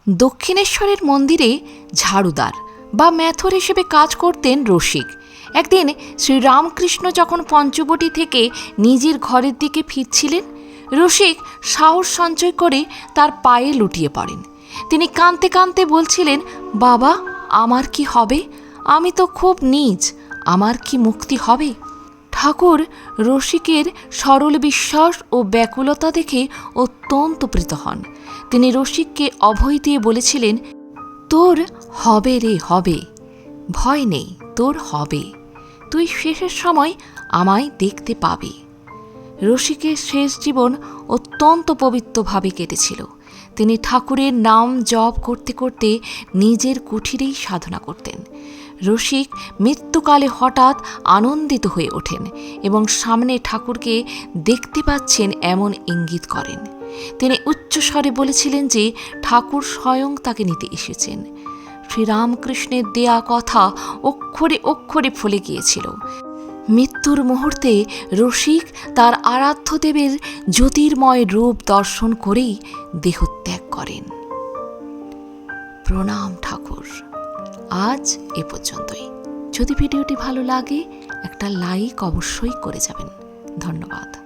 দক্ষিণেশ্বরের মন্দিরে ঝাড়ুদার বা ম্যাথর হিসেবে কাজ করতেন রসিক। একদিন শ্রীরামকৃষ্ণ যখন পঞ্চবটী থেকে নিজের ঘরের দিকে ফিরছিলেন, রসিক সাহস সঞ্চয় করে তার পায়ে লুটিয়ে পড়েন। তিনি কাঁদতে কাঁদতে বলছিলেন, বাবা, আমার কি হবে? আমি তো খুব নীচ, আমার কি মুক্তি হবে? ঠাকুর রসিকের সরল বিশ্বাস ও ব্যাকুলতা দেখে অত্যন্ত প্রীত হন। তিনি রসিককে অভয় দিয়ে বলেছিলেন, তোর হবে রে, হবে, ভয় নেই, তোর হবে, তুই শেষের সময় আমায় দেখতে পাবি। রসিকের শেষ জীবন অত্যন্ত পবিত্রভাবে কেটেছিল। তিনি ঠাকুরের নাম জপ করতে করতে নিজের কুঠিরেই সাধনা করতেন। রসিক মৃত্যুকালে হঠাৎ আনন্দিত হয়ে ওঠেন এবং সামনে ঠাকুরকে দেখতে পাচ্ছেন এমন ইঙ্গিত করেন। তিনি উচ্চস্বরে বলেছিলেন যে ঠাকুর স্বয়ং তাকে নিতে এসেছেন। শ্রীরামকৃষ্ণের দেয়া কথা অক্ষরে অক্ষরে ফলে গিয়েছিল। মৃত্যুর মুহূর্তে রসিক তার আরাধ্য দেবের জ্যোতির্ময় রূপ দর্শন করেই দেহত্যাগ করেন। প্রণাম ঠাকুর। আজ এ পর্যন্তই। যদি ভিডিওটি ভালো লাগে একটা লাইক অবশ্যই করে যাবেন। ধন্যবাদ।